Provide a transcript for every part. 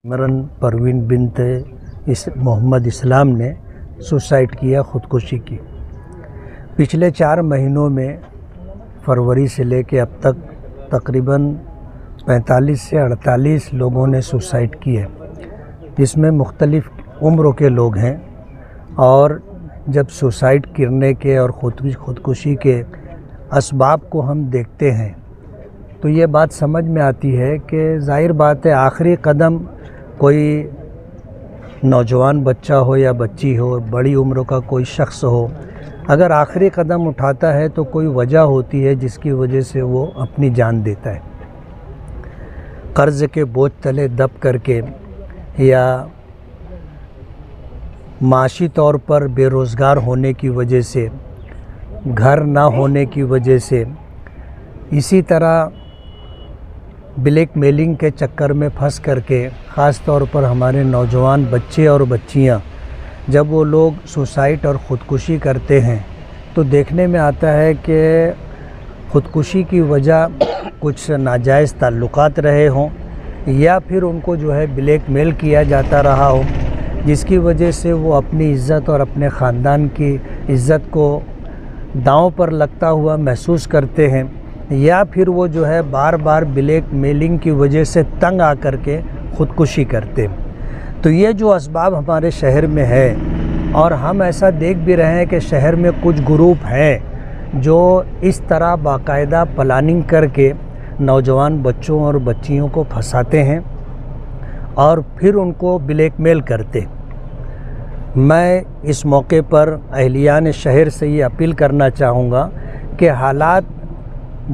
مرن پروین بنت محمد اسلام نے سوسائڈ کیا، خودکشی کی۔ پچھلے 4 مہینوں میں فروری سے لے کے اب تک تقریباً 45 سے 48 لوگوں نے سوسائڈ کی ہے، جس میں مختلف عمروں کے لوگ ہیں۔ اور جب سوسائڈ کرنے کے اور خودکشی کے اسباب کو ہم دیکھتے ہیں تو یہ بات سمجھ میں آتی ہے کہ ظاہر بات ہے، آخری قدم کوئی نوجوان بچہ ہو یا بچی ہو، بڑی عمر کا کوئی شخص ہو، اگر آخری قدم اٹھاتا ہے تو کوئی وجہ ہوتی ہے جس کی وجہ سے وہ اپنی جان دیتا ہے۔ قرض کے بوجھ تلے دب کر کے یا معاشی طور پر بے روزگار ہونے کی وجہ سے، گھر نہ ہونے کی وجہ سے، اسی طرح بلیک میلنگ کے چکر میں پھنس کر کے، خاص طور پر ہمارے نوجوان بچے اور بچیاں جب وہ لوگ سوسائڈ اور خودکشی کرتے ہیں تو دیکھنے میں آتا ہے کہ خودکشی کی وجہ کچھ ناجائز تعلقات رہے ہوں یا پھر ان کو جو ہے بلیک میل کیا جاتا رہا ہو، جس کی وجہ سے وہ اپنی عزت اور اپنے خاندان کی عزت کو داؤں پر لگتا ہوا محسوس کرتے ہیں، یا پھر وہ جو ہے بار بار بلیک میلنگ کی وجہ سے تنگ آ کر کے خودکشی کرتے ہیں۔ تو یہ جو اسباب ہمارے شہر میں ہے، اور ہم ایسا دیکھ بھی رہے ہیں کہ شہر میں کچھ گروپ ہیں جو اس طرح باقاعدہ پلاننگ کر کے نوجوان بچوں اور بچیوں کو پھنساتے ہیں اور پھر ان کو بلیک میل کرتے۔ میں اس موقع پر اہلیان شہر سے یہ اپیل کرنا چاہوں گا کہ حالات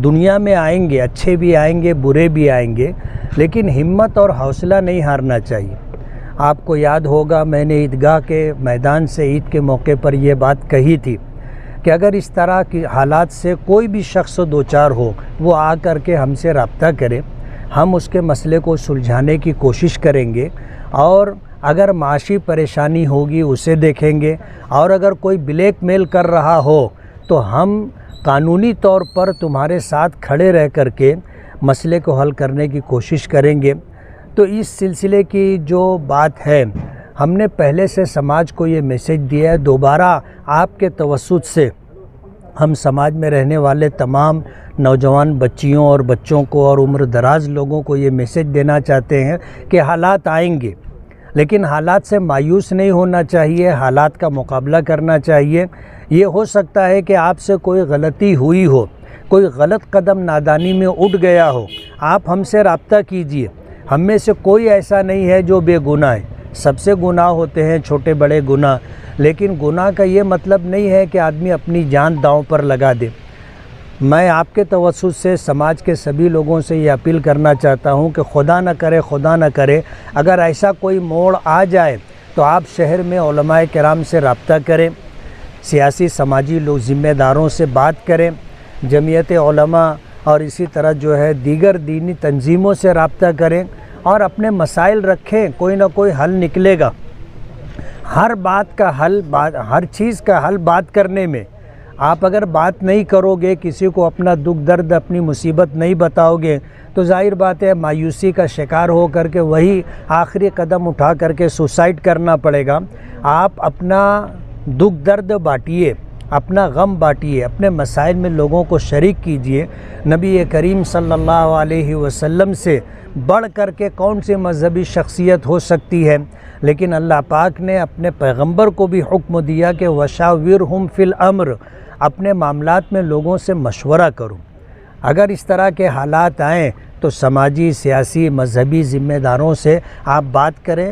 دنیا میں آئیں گے، اچھے بھی آئیں گے، برے بھی آئیں گے، لیکن ہمت اور حوصلہ نہیں ہارنا چاہیے۔ آپ کو یاد ہوگا میں نے عیدگاہ کے میدان سے عید کے موقع پر یہ بات کہی تھی کہ اگر اس طرح کی حالات سے کوئی بھی شخص دوچار ہو، وہ آ کر کے ہم سے رابطہ کرے، ہم اس کے مسئلے کو سلجھانے کی کوشش کریں گے، اور اگر معاشی پریشانی ہوگی اسے دیکھیں گے، اور اگر کوئی بلیک میل کر رہا ہو تو ہم قانونی طور پر تمہارے ساتھ کھڑے رہ کر کے مسئلے کو حل کرنے کی کوشش کریں گے۔ تو اس سلسلے کی جو بات ہے، ہم نے پہلے سے سماج کو یہ میسیج دیا ہے، دوبارہ آپ کے توسط سے ہم سماج میں رہنے والے تمام نوجوان بچیوں اور بچوں کو اور عمر دراز لوگوں کو یہ میسیج دینا چاہتے ہیں کہ حالات آئیں گے، لیکن حالات سے مایوس نہیں ہونا چاہیے، حالات کا مقابلہ کرنا چاہیے۔ یہ ہو سکتا ہے کہ آپ سے کوئی غلطی ہوئی ہو، کوئی غلط قدم نادانی میں اٹھ گیا ہو، آپ ہم سے رابطہ کیجئے۔ ہم میں سے کوئی ایسا نہیں ہے جو بے گناہ ہے، سب سے گناہ ہوتے ہیں، چھوٹے بڑے گناہ، لیکن گناہ کا یہ مطلب نہیں ہے کہ آدمی اپنی جان داؤں پر لگا دے۔ میں آپ کے توسط سے سماج کے سبھی لوگوں سے یہ اپیل کرنا چاہتا ہوں کہ خدا نہ کرے اگر ایسا کوئی موڑ آ جائے تو آپ شہر میں علماء کرام سے رابطہ کریں، سیاسی سماجی لوگ ذمہ داروں سے بات کریں، جمعیت علماء اور اسی طرح جو ہے دیگر دینی تنظیموں سے رابطہ کریں اور اپنے مسائل رکھیں، کوئی نہ کوئی حل نکلے گا۔ ہر بات کا حل، ہر چیز کا حل بات کرنے میں، آپ اگر بات نہیں کرو گے، کسی کو اپنا دکھ درد، اپنی مصیبت نہیں بتاؤ گے تو ظاہر بات ہے مایوسی کا شکار ہو کر کے وہی آخری قدم اٹھا کر کے سوسائڈ کرنا پڑے گا۔ آپ اپنا دکھ درد بانٹیے، اپنا غم بانٹیے، اپنے مسائل میں لوگوں کو شریک کیجئے۔ نبی کریم صلی اللہ علیہ وسلم سے بڑھ کر کے کون سی مذہبی شخصیت ہو سکتی ہے، لیکن اللہ پاک نے اپنے پیغمبر کو بھی حکم دیا کہ وَشَاوِرْهُمْ فِي الْأَمْرِ، اپنے معاملات میں لوگوں سے مشورہ کرو۔ اگر اس طرح کے حالات آئیں تو سماجی، سیاسی، مذہبی ذمہ داروں سے آپ بات کریں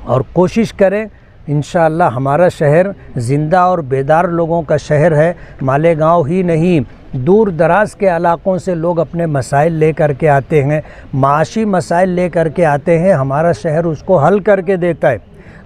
اور کوشش کریں۔ انشاءاللہ ہمارا شہر زندہ اور بیدار لوگوں کا شہر ہے۔ مالیگاؤں ہی نہیں، دور دراز کے علاقوں سے لوگ اپنے مسائل لے کر کے آتے ہیں، معاشی مسائل لے کر کے آتے ہیں، ہمارا شہر اس کو حل کر کے دیتا ہے۔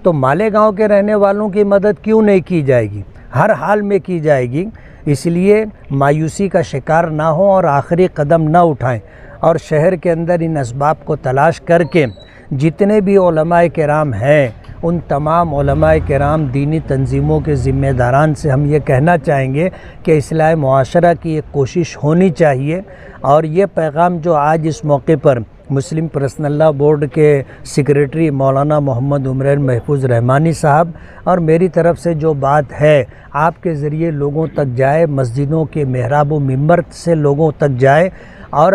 تو مالیگاؤں کے رہنے والوں کی مدد کیوں نہیں کی جائے گی؟ ہر حال میں کی جائے گی۔ اس لیے مایوسی کا شکار نہ ہوں اور آخری قدم نہ اٹھائیں، اور شہر کے اندر ان اسباب کو تلاش کر کے جتنے بھی علماء کرام ہیں، ان تمام علماء کرام، دینی تنظیموں کے ذمہ داران سے ہم یہ کہنا چاہیں گے کہ اصلاح معاشرہ کی ایک کوشش ہونی چاہیے، اور یہ پیغام جو آج اس موقع پر مسلم پرسنل لا بورڈ کے سیکریٹری مولانا محمد عمرین محفوظ رحمانی صاحب، اور میری طرف سے جو بات ہے آپ کے ذریعے لوگوں تک جائے، مسجدوں کے محراب و منبر سے لوگوں تک جائے اور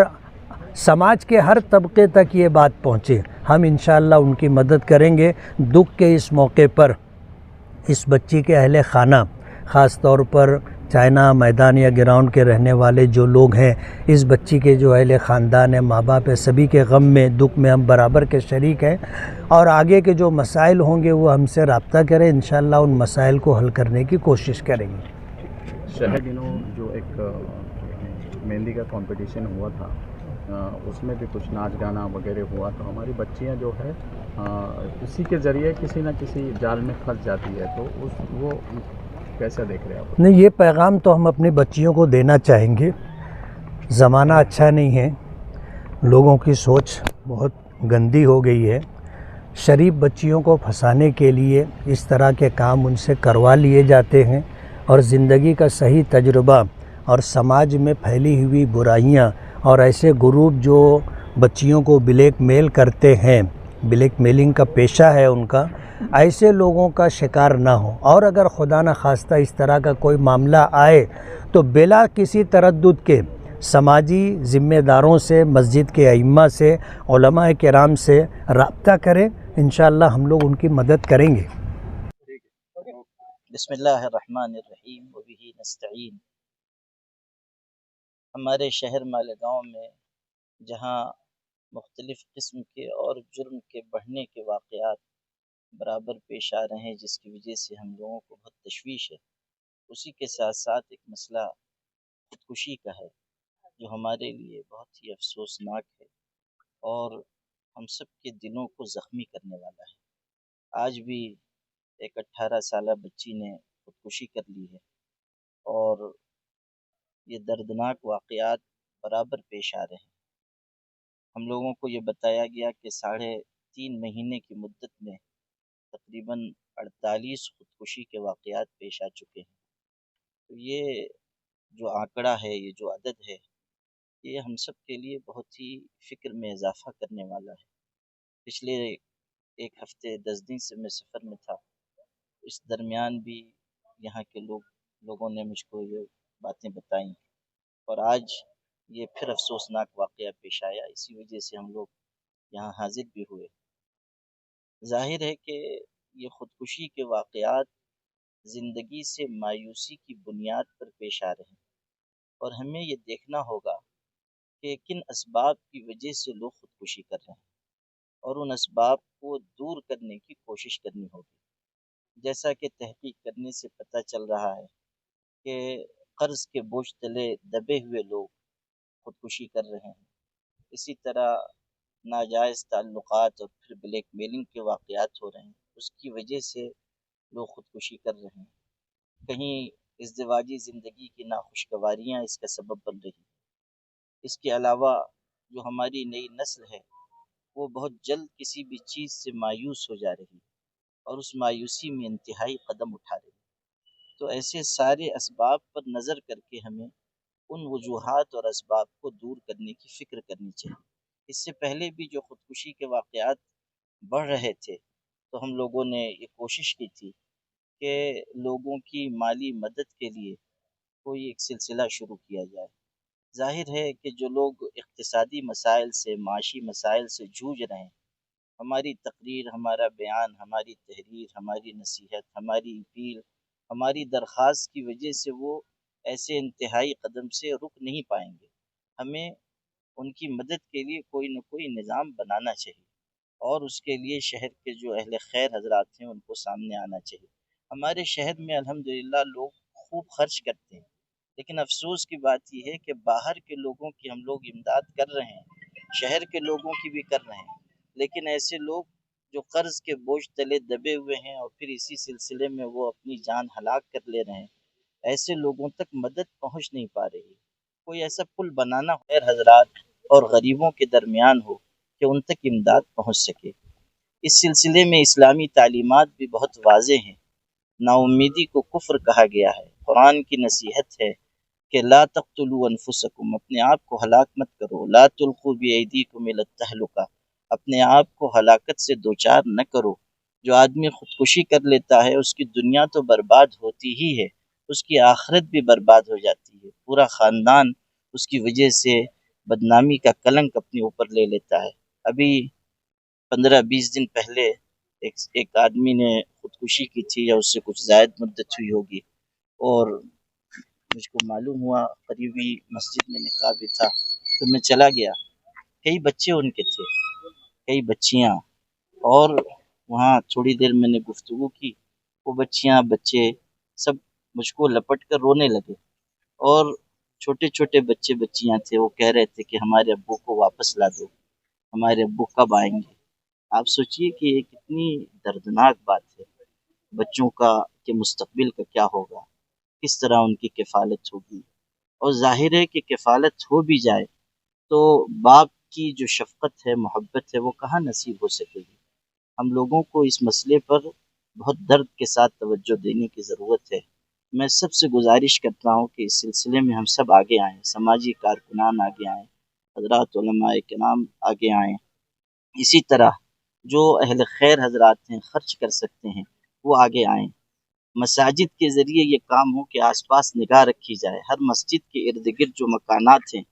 سماج کے ہر طبقے تک یہ بات پہنچے۔ ہم انشاءاللہ ان کی مدد کریں گے۔ دکھ کے اس موقع پر اس بچی کے اہل خانہ، خاص طور پر چائنا میدان یا گراؤنڈ کے رہنے والے جو لوگ ہیں، اس بچی کے جو اہل خاندان ہیں، ماں باپ ہیں، سبھی کے غم میں، دکھ میں ہم برابر کے شریک ہیں، اور آگے کے جو مسائل ہوں گے وہ ہم سے رابطہ کریں، انشاءاللہ ان مسائل کو حل کرنے کی کوشش کریں گے۔ شہر دنوں جو ایک مہندی کا کمپٹیشن ہوا تھا، اس میں بھی کچھ ناچ گانا وغیرہ ہوا، تو ہماری بچیاں جو ہے اسی کے ذریعے کسی نہ کسی جال میں پھنس جاتی ہے، تو وہ کیسا دیکھ رہے ہیں آپ؟ نہیں، یہ پیغام تو ہم اپنی بچیوں کو دینا چاہیں گے۔ زمانہ اچھا نہیں ہے، لوگوں کی سوچ بہت گندی ہو گئی ہے۔ شریف بچیوں کو پھنسانے کے لیے اس طرح کے کام ان سے کروا لیے جاتے ہیں، اور زندگی کا صحیح تجربہ اور سماج میں پھیلی ہوئی برائیاں اور ایسے گروپ جو بچیوں کو بلیک میل کرتے ہیں، بلیک میلنگ کا پیشہ ہے ان کا، ایسے لوگوں کا شکار نہ ہو، اور اگر خدا نہ خواستہ اس طرح کا کوئی معاملہ آئے تو بلا کسی تردد کے سماجی ذمہ داروں سے، مسجد کے ائمہ سے، علماء کرام سے رابطہ کریں، انشاءاللہ ہم لوگ ان کی مدد کریں گے۔ بسم اللہ الرحمن الرحیم وبہ نستعین۔ ہمارے شہر مالیگاؤں میں جہاں مختلف قسم کے اور جرم کے بڑھنے کے واقعات برابر پیش آ رہے ہیں، جس کی وجہ سے ہم لوگوں کو بہت تشویش ہے، اسی کے ساتھ ساتھ ایک مسئلہ خودکشی کا ہے جو ہمارے لیے بہت ہی افسوسناک ہے اور ہم سب کے دلوں کو زخمی کرنے والا ہے۔ آج بھی ایک 18 سالہ بچی نے خودکشی کر لی ہے، اور یہ دردناک واقعات برابر پیش آ رہے ہیں۔ ہم لوگوں کو یہ بتایا گیا کہ 3.5 مہینے کی مدت میں تقریباً 48 خودکشی کے واقعات پیش آ چکے ہیں۔ تو یہ جو آنکڑا ہے، یہ جو عدد ہے، یہ ہم سب کے لیے بہت ہی فکر میں اضافہ کرنے والا ہے۔ پچھلے 1 ہفتے 10 دن سے میں سفر میں تھا، اس درمیان بھی یہاں کے لوگوں نے مجھ کو یہ باتیں بتائیں، اور آج یہ پھر افسوسناک واقعہ پیش آیا، اسی وجہ سے ہم لوگ یہاں حاضر بھی ہوئے۔ ظاہر ہے کہ یہ خودکشی کے واقعات زندگی سے مایوسی کی بنیاد پر پیش آ رہے ہیں، اور ہمیں یہ دیکھنا ہوگا کہ کن اسباب کی وجہ سے لوگ خودکشی کر رہے ہیں، اور ان اسباب کو دور کرنے کی کوشش کرنی ہوگی۔ جیسا کہ تحقیق کرنے سے پتہ چل رہا ہے کہ قرض کے بوجھ تلے دبے ہوئے لوگ خودکشی کر رہے ہیں، اسی طرح ناجائز تعلقات اور پھر بلیک میلنگ کے واقعات ہو رہے ہیں، اس کی وجہ سے لوگ خودکشی کر رہے ہیں۔ کہیں ازدواجی زندگی کی ناخوشگواریاں اس کا سبب بن رہی ہیں۔ اس کے علاوہ جو ہماری نئی نسل ہے وہ بہت جلد کسی بھی چیز سے مایوس ہو جا رہی ہے، اور اس مایوسی میں انتہائی قدم اٹھا رہی ہے۔ تو ایسے سارے اسباب پر نظر کر کے ہمیں ان وجوہات اور اسباب کو دور کرنے کی فکر کرنی چاہیے۔ اس سے پہلے بھی جو خودکشی کے واقعات بڑھ رہے تھے تو ہم لوگوں نے یہ کوشش کی تھی کہ لوگوں کی مالی مدد کے لیے کوئی ایک سلسلہ شروع کیا جائے۔ ظاہر ہے کہ جو لوگ اقتصادی مسائل سے، معاشی مسائل سے جوجھ رہے ہیں، ہماری تقریر، ہمارا بیان، ہماری تحریر، ہماری نصیحت، ہماری اپیل، ہماری درخواست کی وجہ سے وہ ایسے انتہائی قدم سے رک نہیں پائیں گے۔ ہمیں ان کی مدد کے لیے کوئی نہ کوئی نظام بنانا چاہیے، اور اس کے لیے شہر کے جو اہل خیر حضرات ہیں ان کو سامنے آنا چاہیے۔ ہمارے شہر میں الحمدللہ لوگ خوب خرچ کرتے ہیں، لیکن افسوس کی بات یہ ہے کہ باہر کے لوگوں کی ہم لوگ امداد کر رہے ہیں، شہر کے لوگوں کی بھی کر رہے ہیں، لیکن ایسے لوگ جو قرض کے بوجھ تلے دبے ہوئے ہیں اور پھر اسی سلسلے میں وہ اپنی جان ہلاک کر لے رہے ہیں، ایسے لوگوں تک مدد پہنچ نہیں پا رہی۔ کوئی ایسا پل بنانا خیر حضرات اور غریبوں کے درمیان ہو کہ ان تک امداد پہنچ سکے۔ اس سلسلے میں اسلامی تعلیمات بھی بہت واضح ہیں۔ نا امیدی کو کفر کہا گیا ہے، قرآن کی نصیحت ہے کہ لا تقتلوا انفسکم، اپنے آپ کو ہلاک مت کرو، لا تلقوا بایدیکم الی التہلکہ، اپنے آپ کو ہلاکت سے دوچار نہ کرو۔ جو آدمی خودکشی کر لیتا ہے اس کی دنیا تو برباد ہوتی ہی ہے، اس کی آخرت بھی برباد ہو جاتی ہے، پورا خاندان اس کی وجہ سے بدنامی کا کلنک اپنے اوپر لے لیتا ہے۔ ابھی 15-20 دن پہلے ایک آدمی نے خودکشی کی تھی، یا اس سے کچھ زائد مدت ہوئی ہوگی، اور مجھ کو معلوم ہوا، قریبی مسجد میں نکاح بھی تھا تو میں چلا گیا، کئی بچے ان کے تھے، کئی بچیاں، اور وہاں تھوڑی دیر میں نے گفتگو کی، وہ بچیاں بچے سب مجھ کو لپٹ کر رونے لگے، اور چھوٹے چھوٹے بچے بچیاں تھے، وہ کہہ رہے تھے کہ ہمارے ابو کو واپس لا دو، ہمارے ابو کب آئیں گے۔ آپ سوچئے کہ یہ کتنی دردناک بات ہے، بچوں کا کہ مستقبل کا کیا ہوگا، کس طرح ان کی کفالت ہوگی، اور ظاہر ہے کہ کفالت ہو بھی جائے تو باپ کی جو شفقت ہے، محبت ہے، وہ کہاں نصیب ہو سکے گی۔ ہم لوگوں کو اس مسئلے پر بہت درد کے ساتھ توجہ دینے کی ضرورت ہے۔ میں سب سے گزارش کرتا ہوں کہ اس سلسلے میں ہم سب آگے آئیں، سماجی کارکنان آگے آئیں، حضرات علماء کرام آگے آئیں، اسی طرح جو اہل خیر حضرات ہیں، خرچ کر سکتے ہیں وہ آگے آئیں۔ مساجد کے ذریعے یہ کام ہو کہ آس پاس نگاہ رکھی جائے، ہر مسجد کے ارد گرد جو مکانات ہیں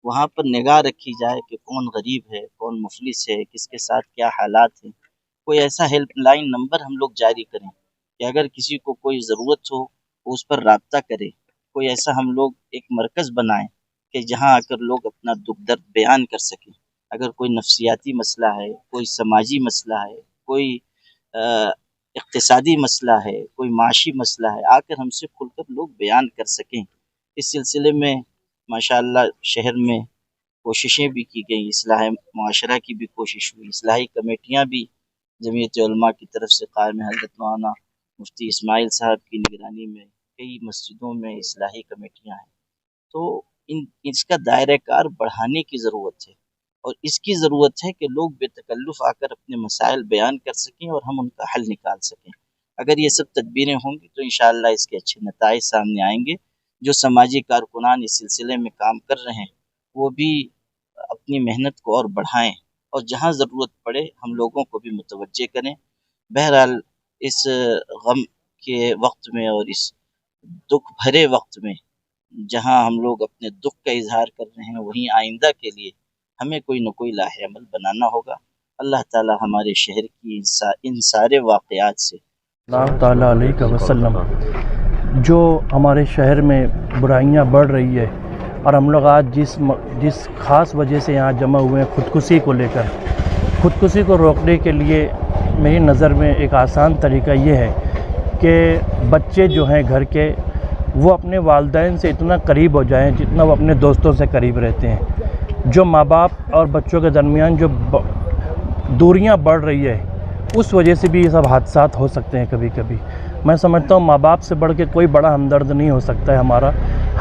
وہاں پر نگاہ رکھی جائے کہ کون غریب ہے، کون مفلس ہے، کس کے ساتھ کیا حالات ہیں۔ کوئی ایسا ہیلپ لائن نمبر ہم لوگ جاری کریں کہ اگر کسی کو کوئی ضرورت ہو وہ اس پر رابطہ کرے۔ کوئی ایسا ہم لوگ ایک مرکز بنائیں کہ جہاں آ کر لوگ اپنا دکھ درد بیان کر سکیں۔ اگر کوئی نفسیاتی مسئلہ ہے، کوئی سماجی مسئلہ ہے، کوئی اقتصادی مسئلہ ہے، کوئی معاشی مسئلہ ہے، آ کر ہم سے کھل کر لوگ بیان کر سکیں۔ اس سلسلے میں ماشاءاللہ شہر میں کوششیں بھی کی گئیں، اصلاح معاشرہ کی بھی کوشش ہوئی، اصلاحی کمیٹیاں بھی جمعیت علماء کی طرف سے قائم ہے۔ حضرت مولانا مفتی اسماعیل صاحب کی نگرانی میں کئی مسجدوں میں اصلاحی کمیٹیاں ہیں، تو اس کا دائرہ کار بڑھانے کی ضرورت ہے، اور اس کی ضرورت ہے کہ لوگ بے تکلف آ کر اپنے مسائل بیان کر سکیں اور ہم ان کا حل نکال سکیں۔ اگر یہ سب تدبیریں ہوں گی تو انشاءاللہ اس کے اچھے نتائج سامنے آئیں گے۔ جو سماجی کارکنان اس سلسلے میں کام کر رہے ہیں وہ بھی اپنی محنت کو اور بڑھائیں، اور جہاں ضرورت پڑے ہم لوگوں کو بھی متوجہ کریں۔ بہرحال اس غم کے وقت میں اور اس دکھ بھرے وقت میں جہاں ہم لوگ اپنے دکھ کا اظہار کر رہے ہیں، وہیں آئندہ کے لیے ہمیں کوئی نہ کوئی لاہ عمل بنانا ہوگا۔ اللہ تعالی ہمارے شہر کی ان سارے واقعات سے اللہ تعالیٰ علیہ وسلم، جو ہمارے شہر میں برائیاں بڑھ رہی ہے، اور ہم لوگ آج جس خاص وجہ سے یہاں جمع ہوئے ہیں، خودکشی کو لے کر، خودکشی کو روکنے کے لیے میری نظر میں ایک آسان طریقہ یہ ہے کہ بچے جو ہیں گھر کے، وہ اپنے والدین سے اتنا قریب ہو جائیں جتنا وہ اپنے دوستوں سے قریب رہتے ہیں۔ جو ماں باپ اور بچوں کے درمیان جو دوریاں بڑھ رہی ہے، اس وجہ سے بھی یہ سب حادثات ہو سکتے ہیں کبھی کبھی۔ میں سمجھتا ہوں ماں باپ سے بڑھ کے کوئی بڑا ہمدرد نہیں ہو سکتا ہے ہمارا۔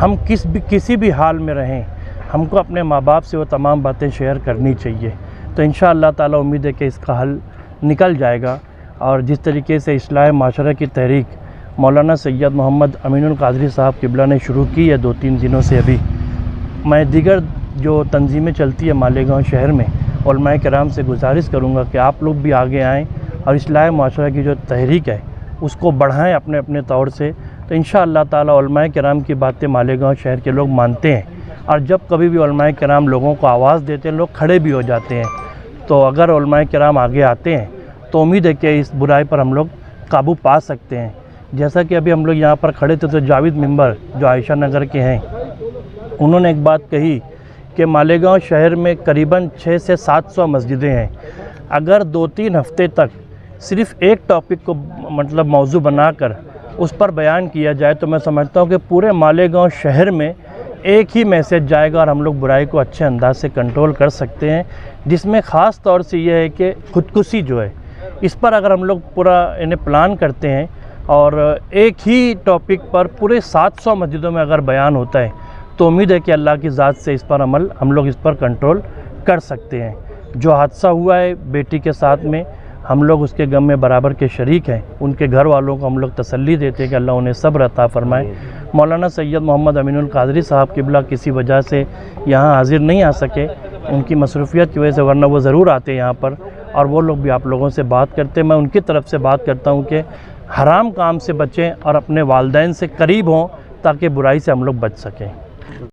ہم کسی بھی حال میں رہیں، ہم کو اپنے ماں باپ سے وہ تمام باتیں شیئر کرنی چاہیے۔ تو انشاءاللہ تعالیٰ امید ہے کہ اس کا حل نکل جائے گا، اور جس طریقے سے اصلاح معاشرہ کی تحریک مولانا سید محمد امین القادری صاحب قبلہ نے شروع کی ہے 2-3 دنوں سے، ابھی میں دیگر جو تنظیمیں چلتی ہے مالیگاؤں شہر میں، علماء کرام سے گزارش کروں گا کہ آپ لوگ بھی آگے آئیں اور اصلاح معاشرہ کی جو تحریک ہے اس کو بڑھائیں اپنے اپنے طور سے۔ تو انشاءاللہ تعالیٰ علماء کرام کی باتیں مالیگاؤں شہر کے لوگ مانتے ہیں، اور جب کبھی بھی علماء کرام لوگوں کو آواز دیتے ہیں، لوگ کھڑے بھی ہو جاتے ہیں۔ تو اگر علماء کرام آگے آتے ہیں تو امید ہے کہ اس برائی پر ہم لوگ قابو پا سکتے ہیں۔ جیسا کہ ابھی ہم لوگ یہاں پر کھڑے تھے تو جاوید ممبر جو عائشہ نگر کے ہیں، انہوں نے ایک بات کہی کہ مالیگاؤں شہر میں قریباً 600 سے 700 مسجدیں ہیں، اگر 2-3 ہفتے تک صرف ایک ٹاپک کو موضوع بنا کر اس پر بیان کیا جائے تو میں سمجھتا ہوں کہ پورے مالیگاؤں شہر میں ایک ہی میسج جائے گا اور ہم لوگ برائی کو اچھے انداز سے کنٹرول کر سکتے ہیں، جس میں خاص طور سے یہ ہے کہ خودکشی جو ہے اس پر اگر ہم لوگ پورا انہیں پلان کرتے ہیں اور ایک ہی ٹاپک پر پورے 700 مسجدوں میں اگر بیان ہوتا ہے تو امید ہے کہ اللہ کی ذات سے اس پر عمل ہم لوگ اس پر کنٹرول کر سکتے ہیں۔ جو حادثہ ہوا ہے بیٹی کے ساتھ میں، ہم لوگ اس کے غم میں برابر کے شریک ہیں، ان کے گھر والوں کو ہم لوگ تسلی دیتے ہیں کہ اللہ انہیں صبر عطا فرمائے، مولانا سید محمد امین القادری صاحب قبلہ کسی وجہ سے یہاں حاضر نہیں آ سکے، ان کی مصروفیت کی وجہ سے، ورنہ وہ ضرور آتے یہاں پر اور وہ لوگ بھی آپ لوگوں سے بات کرتے. میں ان کی طرف سے بات کرتا ہوں کہ حرام کام سے بچیں اور اپنے والدین سے قریب ہوں تاکہ برائی سے ہم لوگ بچ سکیں.